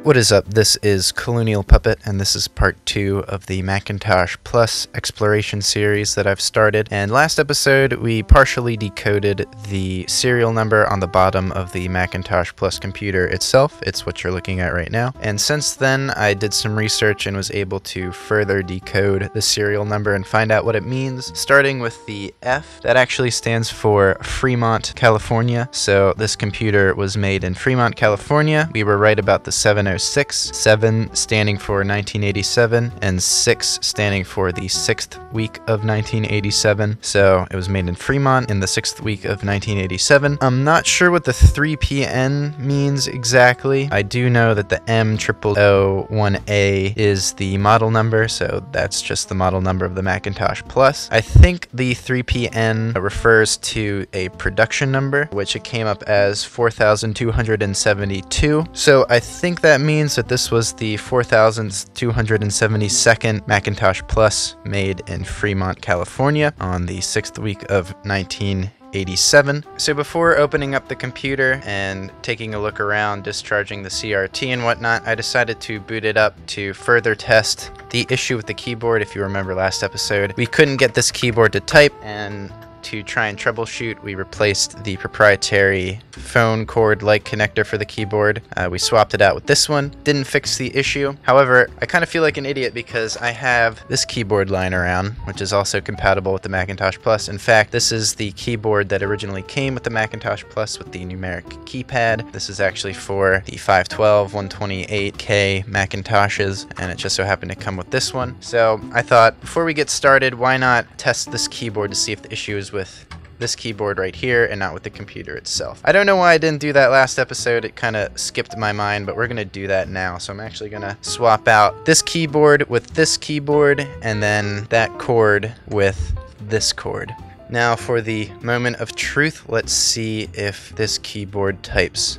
What is up? This is Colonial Puppet, and this is part 2 of the Macintosh Plus exploration series that I've started. And last episode, we partially decoded the serial number on the bottom of the Macintosh Plus computer itself. It's what you're looking at right now. And since then, I did some research and was able to further decode the serial number and find out what it means, starting with the F. That actually stands for Fremont, California. So this computer was made in Fremont, California. We were right about the 706, 7 standing for 1987, and 6 standing for the 6th week of 1987. So it was made in Fremont in the 6th week of 1987. I'm not sure what the 3PN means exactly. I do know that the M0001A is the model number, so that's just the model number of the Macintosh Plus. I think the 3PN refers to a production number, which it came up as 4,272. So I think that means that this was the 4,272nd Macintosh Plus made in Fremont, California on the 6th week of 1987. So before opening up the computer and taking a look around, discharging the CRT and whatnot, I decided to boot it up to further test the issue with the keyboard. If you remember last episode, we couldn't get this keyboard to type, and to try and troubleshoot, we replaced the proprietary phone cord-like connector for the keyboard. We swapped it out with this one. Didn't fix the issue. However, I kind of feel like an idiot because I have this keyboard lying around, which is also compatible with the Macintosh Plus. In fact, this is the keyboard that originally came with the Macintosh Plus with the numeric keypad. This is actually for the 512, 128K Macintoshes, and it just so happened to come with this one. So I thought, before we get started, why not test this keyboard to see if the issue is with this keyboard right here and not with the computer itself. I don't know why I didn't do that last episode. It kind of skipped my mind, but we're going to do that now. So I'm actually going to swap out this keyboard with this keyboard and then that cord with this cord. Now for the moment of truth, let's see if this keyboard types.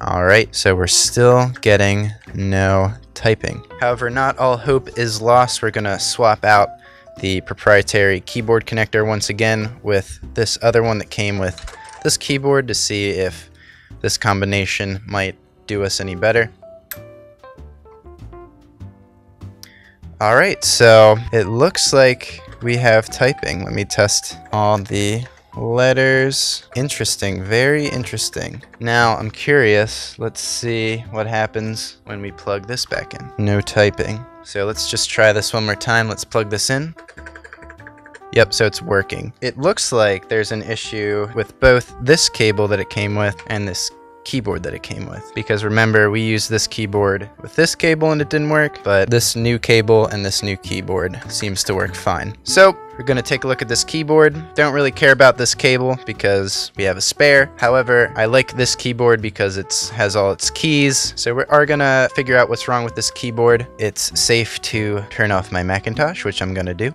Alright, so we're still getting no typing. However, not all hope is lost. We're going to swap out the proprietary keyboard connector once again with this other one that came with this keyboard to see if this combination might do us any better. Alright, so it looks like we have typing. Let me test all the letters. Interesting, very interesting. Now I'm curious, let's see what happens when we plug this back in. No typing. So let's just try this one more time. Let's plug this in. Yep, so it's working. It looks like there's an issue with both this cable that it came with and this keyboard that it came with. Because remember, we used this keyboard with this cable and it didn't work, but this new cable and this new keyboard seems to work fine. So we're going to take a look at this keyboard. Don't really care about this cable because we have a spare. However, I like this keyboard because it has all its keys. So we are going to figure out what's wrong with this keyboard. It's safe to turn off my Macintosh, which I'm going to do.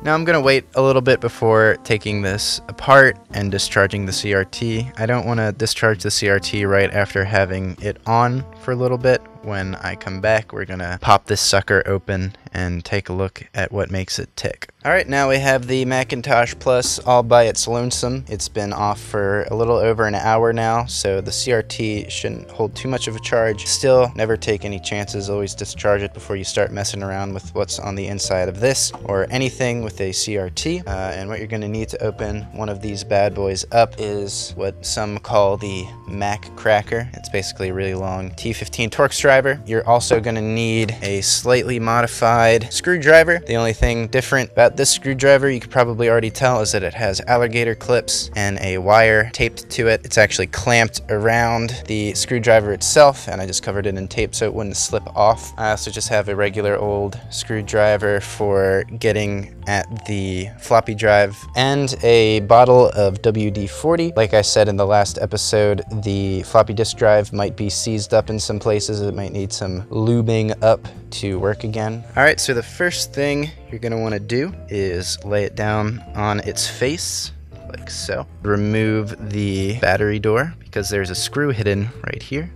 Now I'm going to wait a little bit before taking this apart and discharging the CRT. I don't want to discharge the CRT right after having it on for a little bit. When I come back, we're going to pop this sucker open and take a look at what makes it tick. Alright, now we have the Macintosh Plus all by its lonesome. It's been off for a little over an hour now, so the CRT shouldn't hold too much of a charge. Still, never take any chances. Always discharge it before you start messing around with what's on the inside of this or anything with a CRT. And what you're going to need to open one of these bad boys up is what some call the Mac Cracker. It's basically a really long T15 Torx driver. You're also going to need a slightly modified screwdriver. The only thing different about this screwdriver, you could probably already tell, is that it has alligator clips and a wire taped to it. It's actually clamped around the screwdriver itself, and I just covered it in tape so it wouldn't slip off. I also just have a regular old screwdriver for getting at the floppy drive and a bottle of WD-40. Like I said in the last episode, the floppy disk drive might be seized up in some places. It might need some lubing up to work again. Alright, so the first thing you're going to want to do is lay it down on its face, like so. Remove the battery door because there's a screw hidden right here.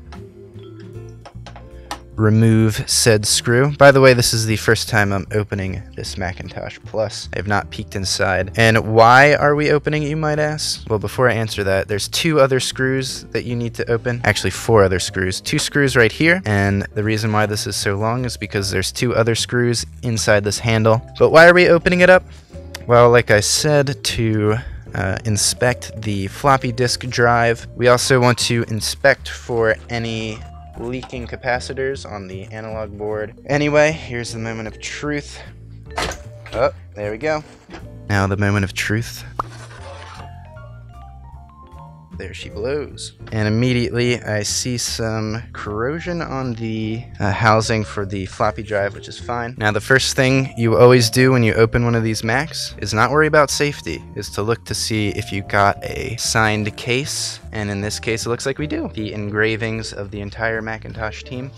remove said screw. By the way, this is the first time I'm opening this Macintosh Plus. I have not peeked inside. And why are we opening it, you might ask? Well, before I answer that, there's 2 other screws that you need to open. Actually, 4 other screws. 2 screws right here, and the reason why this is so long is because there's 2 other screws inside this handle. But why are we opening it up? Well, like I said, to inspect the floppy disk drive. We also want to inspect for any leaking capacitors on the analog board. Anyway, here's the moment of truth. Oh, there we go. Now the moment of truth. There she blows. And immediately I see some corrosion on the housing for the floppy drive, which is fine. Now the first thing you always do when you open one of these Macs is not worry about safety, is to look to see if you got a signed case. And in this case, it looks like we do. The engravings of the entire Macintosh team.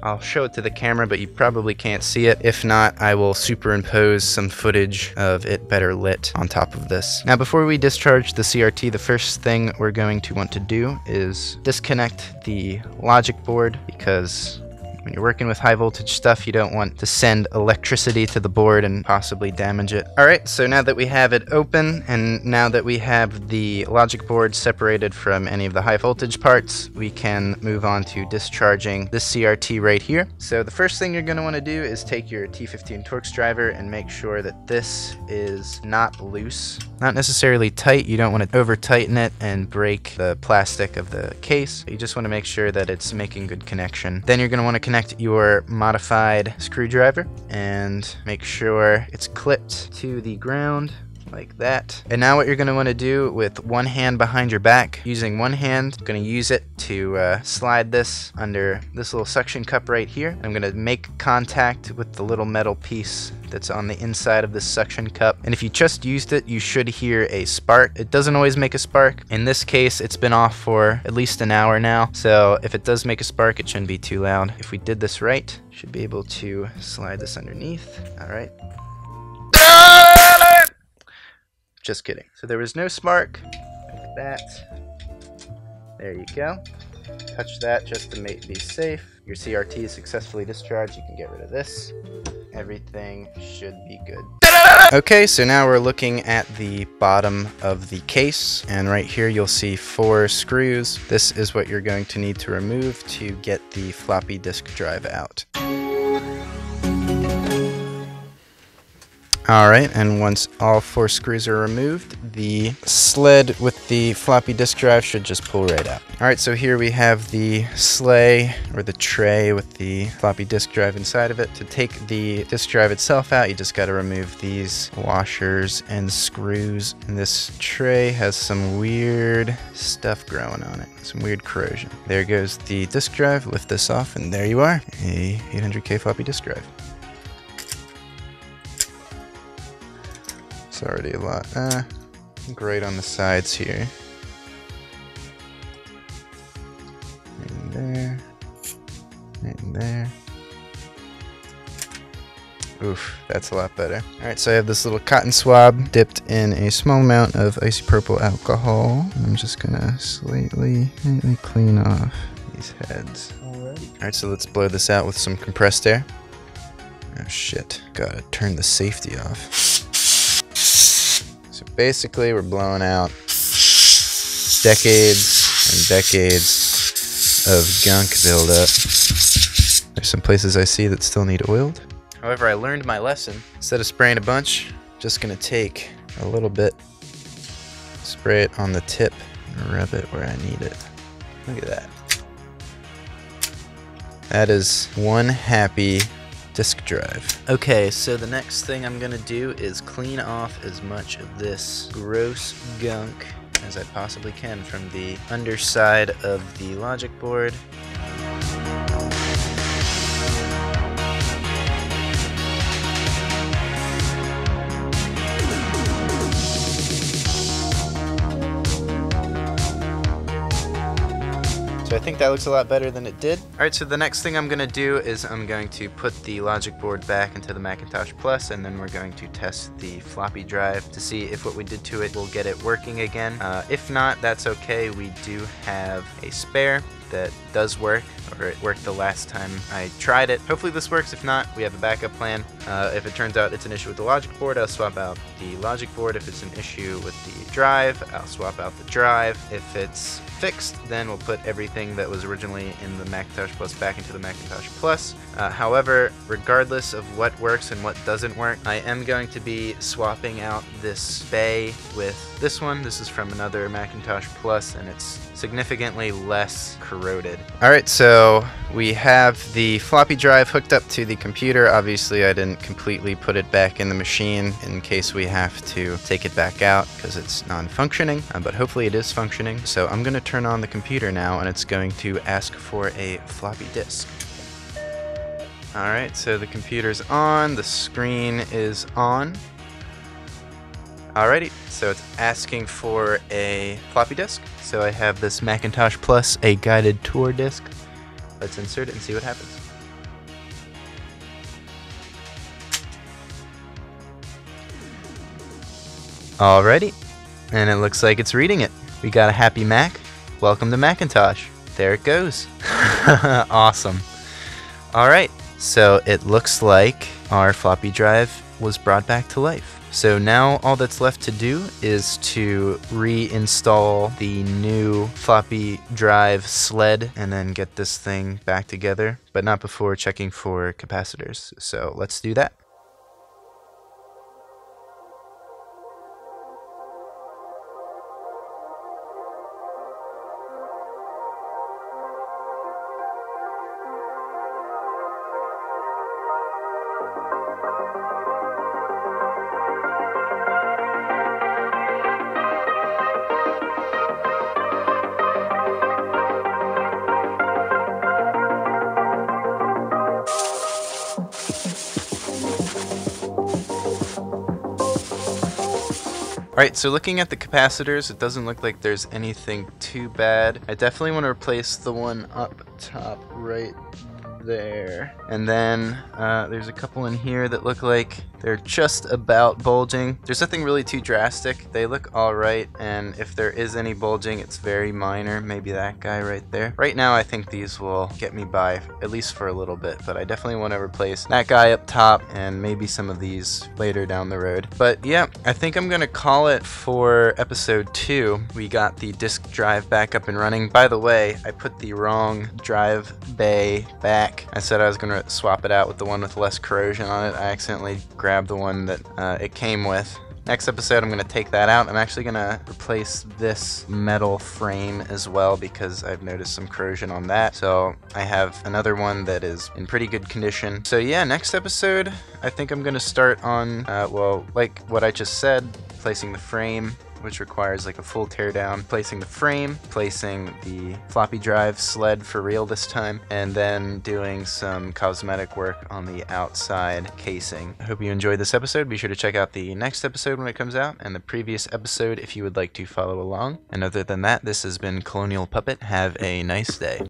I'll show it to the camera, but you probably can't see it. If not, I will superimpose some footage of it better lit on top of this. Now, before we discharge the CRT, the first thing we're going to want to do is disconnect the logic board, because when you're working with high voltage stuff, you don't want to send electricity to the board and possibly damage it. Alright, so now that we have it open, and now that we have the logic board separated from any of the high voltage parts, we can move on to discharging this CRT right here. So the first thing you're going to want to do is take your T15 Torx driver and make sure that this is not loose. Not necessarily tight, you don't want to over tighten it and break the plastic of the case. You just want to make sure that it's making good connection. Then you're going to want to connect your modified screwdriver and make sure it's clipped to the ground like that. And now what you're going to want to do with one hand behind your back, using one hand, I'm going to use it to slide this under this little suction cup right here. I'm going to make contact with the little metal piece that's on the inside of this suction cup. And if you just used it, you should hear a spark. It doesn't always make a spark. In this case, it's been off for at least an hour now. So if it does make a spark, it shouldn't be too loud. If we did this right, should be able to slide this underneath. All right. Just kidding. So there was no spark, like that. There you go. Touch that just to be safe. Your CRT is successfully discharged. You can get rid of this. Everything should be good. Okay, so now we're looking at the bottom of the case, and right here you'll see 4 screws. This is what you're going to need to remove to get the floppy disk drive out. Alright, and once all 4 screws are removed, the sled with the floppy disk drive should just pull right out. Alright, so here we have the sleigh, or the tray with the floppy disk drive inside of it. To take the disk drive itself out, you just gotta remove these washers and screws. And this tray has some weird stuff growing on it, some weird corrosion. There goes the disk drive, lift this off, and there you are, a 800K floppy disk drive. It's already a lot. Right on the sides here. And there. And there. Oof, that's a lot better. Alright, so I have this little cotton swab dipped in a small amount of isopropyl alcohol. I'm just gonna slightly clean off these heads. Alright, so let's blow this out with some compressed air. Oh shit, gotta turn the safety off. So basically we're blowing out decades and decades of gunk buildup. There's some places I see that still need oiled. However, I learned my lesson. Instead of spraying a bunch, just gonna take a little bit, spray it on the tip, and rub it where I need it. Look at that. That is one happy disk drive. Okay, so the next thing I'm gonna do is clean off as much of this gross gunk as I possibly can from the underside of the logic board. So I think that looks a lot better than it did. Alright, so the next thing I'm going to do is I'm going to put the logic board back into the Macintosh Plus, and then we're going to test the floppy drive to see if what we did to it will get it working again. If not, that's okay. We do have a spare. that does work, or it worked the last time I tried it. Hopefully this works. If not, we have a backup plan. If it turns out it's an issue with the logic board, I'll swap out the logic board. If it's an issue with the drive, I'll swap out the drive. If it's fixed, then we'll put everything that was originally in the Macintosh Plus back into the Macintosh Plus. However, regardless of what works and what doesn't work, I am going to be swapping out this bay with this one. This is from another Macintosh Plus, and it's significantly less corroded. Alright, so we have the floppy drive hooked up to the computer. Obviously, I didn't completely put it back in the machine in case we have to take it back out because it's non-functioning, but hopefully it is functioning. So I'm going to turn on the computer now, and it's going to ask for a floppy disk. Alright, so the computer's on, the screen is on. Alrighty, so it's asking for a floppy disk. So I have this Macintosh Plus, a guided tour disk. Let's insert it and see what happens. Alrighty, and it looks like it's reading it. We got a happy Mac. Welcome to Macintosh. There it goes. Awesome. Alright, so it looks like our floppy drive was brought back to life. So now all that's left to do is to reinstall the new floppy drive sled and then get this thing back together, but not before checking for capacitors. So let's do that. Alright, so looking at the capacitors, it doesn't look like there's anything too bad. I definitely want to replace the one up top right there. And then there's a couple in here that look like they're just about bulging. There's nothing really too drastic. They look alright, and if there is any bulging, it's very minor. Maybe that guy right there. Right now, I think these will get me by, at least for a little bit, but I definitely want to replace that guy up top and maybe some of these later down the road. But yeah, I think I'm going to call it for episode 2. We got the disk drive back up and running. By the way, I put the wrong drive bay back. I said I was going to swap it out with the one with less corrosion on it. I accidentally grabbed the one that it came with. Next episode, I'm going to take that out. I'm actually going to replace this metal frame as well because I've noticed some corrosion on that. So I have another one that is in pretty good condition. So yeah, next episode, I think I'm going to start on, well, like what I just said, placing the frame, which requires like a full teardown, placing the frame, placing the floppy drive sled for real this time, and then doing some cosmetic work on the outside casing. I hope you enjoyed this episode. Be sure to check out the next episode when it comes out, and the previous episode if you would like to follow along. And other than that, this has been Colonial Puppet. Have a nice day.